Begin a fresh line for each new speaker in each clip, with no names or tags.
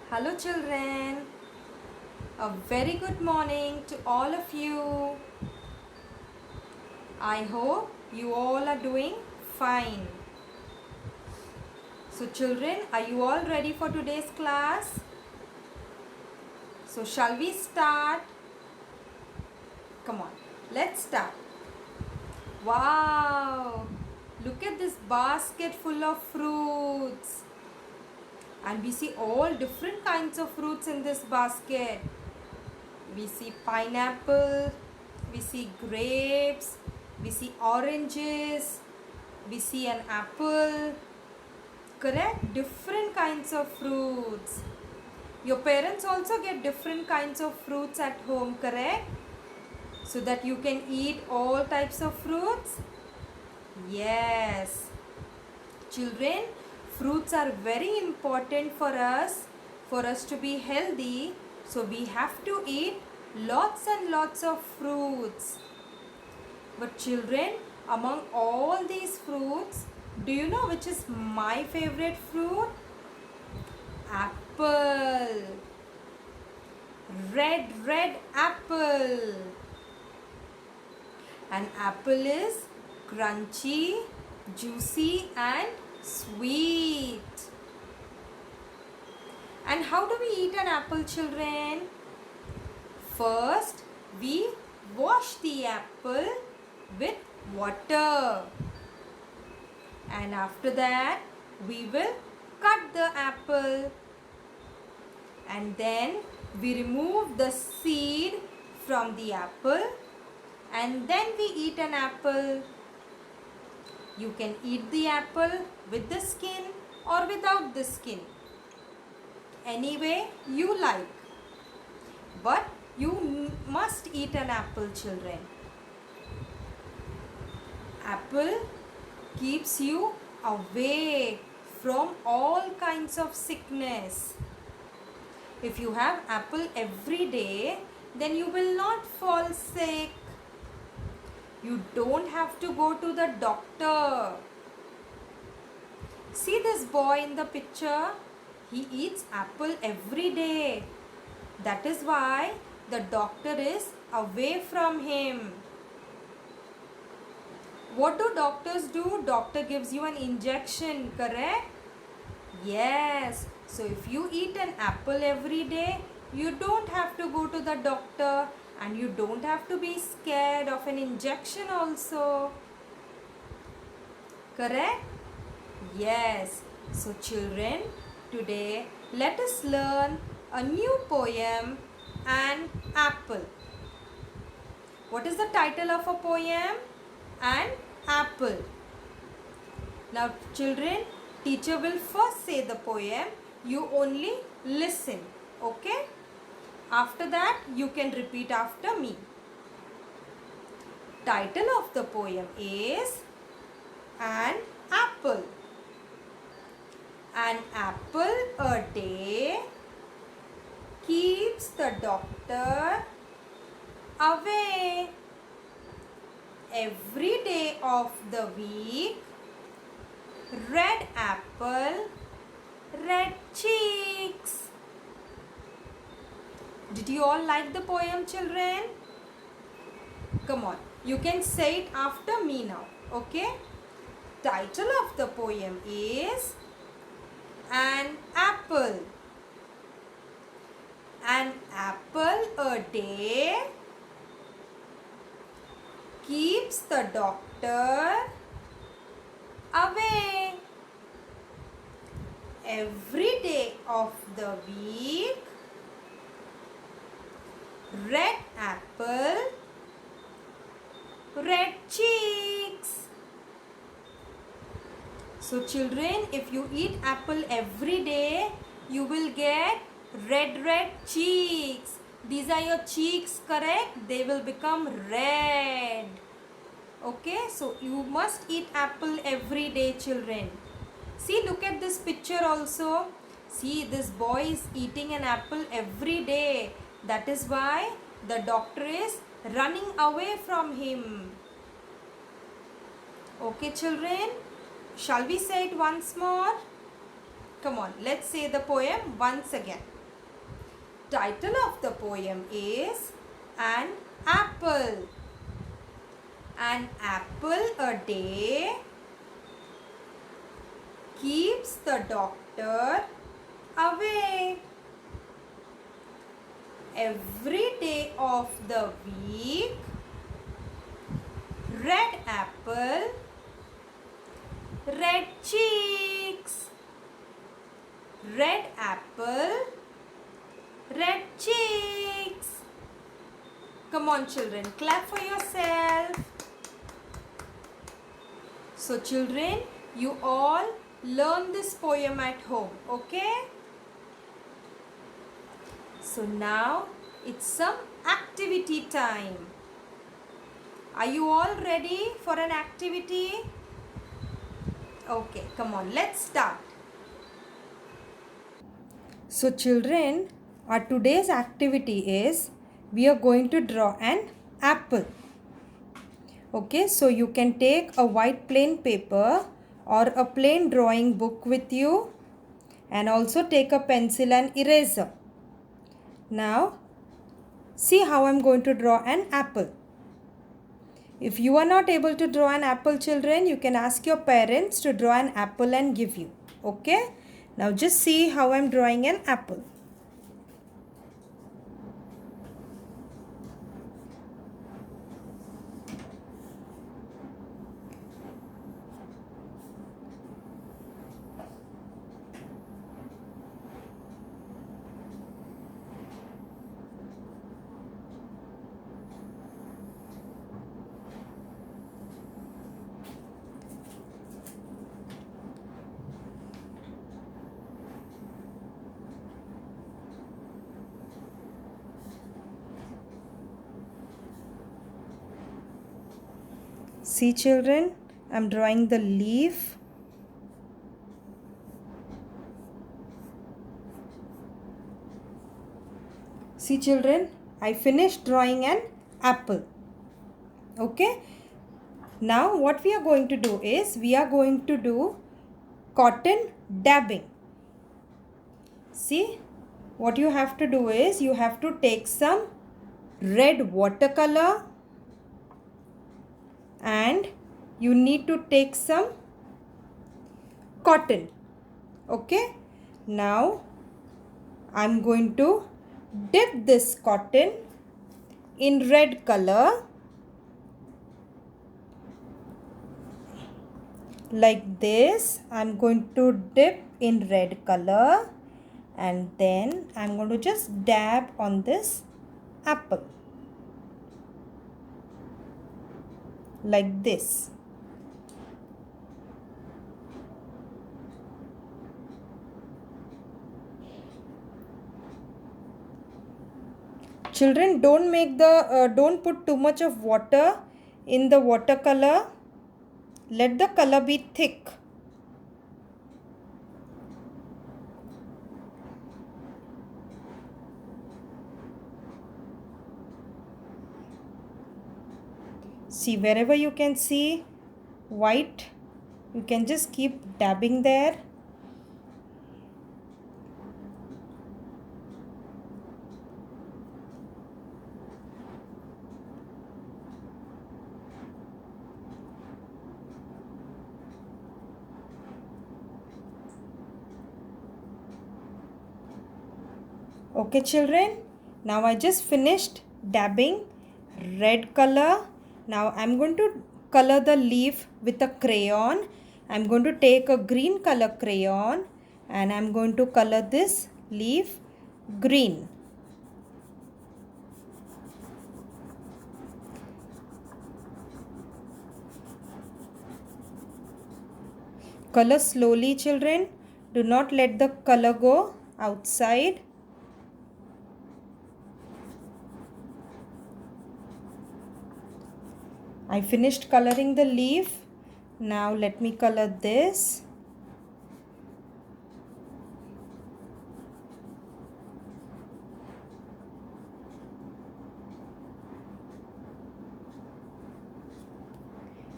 Hello children, a very good morning to all of you. I hope you all are doing fine. So children, are you all ready for today's class? So shall we start? Come on, let's start. Wow, look at this basket full of fruits. And we see all different kinds of fruits in this basket. We see pineapple, we see grapes, we see oranges, we see an apple. Correct? Different kinds of fruits. Your parents also get different kinds of fruits at home, correct? So that you can eat all types of fruits. Yes. Children, fruits are very important for us to be healthy. So we have to eat lots and lots of fruits. But children, among all these fruits, do you know which is my favorite fruit? Apple. Red apple. An apple is crunchy, juicy and sweet. And how do we eat an apple, children? First, we wash the apple with water. And after that, we will cut the apple. And then we remove the seed from the apple. And then we eat an apple. You can eat the apple with the skin or without the skin. Any way you like. But you must eat an apple, children. Apple keeps you away from all kinds of sickness. If you have apple every day, then you will not fall sick. You don't have to go to the doctor. See this boy in the picture? He eats apple every day. That is why the doctor is away from him. What do doctors do? Doctor gives you an injection, correct? Yes. So if you eat an apple every day, you don't have to go to the doctor and you don't have to be scared of an injection also. Correct? Yes. So children, today let us learn a new poem, An Apple. What is the title of a poem? An Apple. Now children, teacher will first say the poem. You only listen. Okay? After that, you can repeat after me. Title of the poem is An Apple. An apple a day keeps the doctor away. Every day of the week, red apple, red cheeks. Did you all like the poem, children? Come on, you can say it after me now, okay? Title of the poem is An Apple. An apple a day keeps the doctor away. Every day of the week, red apple, red cheeks. So children, if you eat apple every day, you will get red cheeks. These are your cheeks, correct? They will become red. Okay, so you must eat apple every day, children. See, look at this picture also. See, this boy is eating an apple every day. That is why the doctor is running away from him. Okay, children? Shall we say it once more? Come on, let's say the poem once again. Title of the poem is An Apple. An apple a day keeps the doctor away. Every day of the week, red apple, red cheeks. Red apple, red cheeks. Come on children, clap for yourself. So children, you all learn this poem at home, okay? So now it's some activity time. Are you all ready for an activity? Okay, come on, let's start. So children, our today's activity is we are going to draw an apple. Okay, so you can take a white plain paper or a plain drawing book with you and also take a pencil and eraser. Now, see how I am going to draw an apple. If you are not able to draw an apple, children, you can ask your parents to draw an apple and give you. Okay? Now just see how I am drawing an apple. See children, I am drawing the leaf. See children, I finished drawing an apple. Okay. Now what we are going to do is we are going to do cotton dabbing. See, what you have to do is you have to take some red watercolor and you need to take some cotton. Okay. Now I'm going to dip this cotton in red color like this. I'm going to dip in red color and then I'm going to just dab on this apple like this. Children, don't put too much of water in the watercolor. Let the color be thick. See, wherever you can see white, you can just keep dabbing there. Okay children, now I just finished dabbing red color. Now I'm going to color the leaf with a crayon. I'm going to take a green color crayon and I'm going to color this leaf green. Color slowly children. Do not let the color go outside. I finished coloring the leaf. Now let me color this.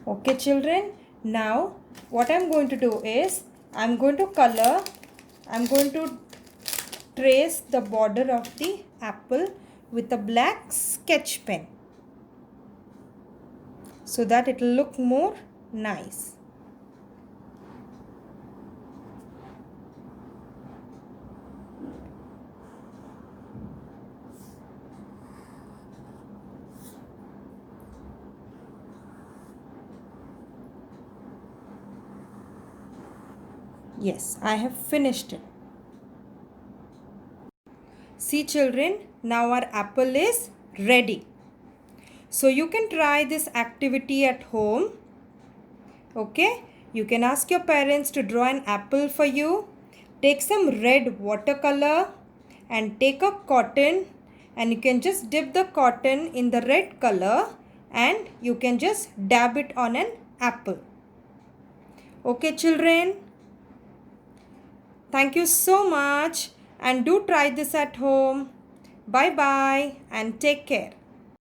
Okay children, now what I'm going to do is I'm going to trace the border of the apple with a black sketch pen so that it will look more nice. Yes, I have finished it. See children, now our apple is ready. So you can try this activity at home. Okay, you can ask your parents to draw an apple for you. Take some red watercolor and take a cotton, and you can just dip the cotton in the red color and you can just dab it on an apple. Okay children, thank you so much and do try this at home. Bye bye and take care.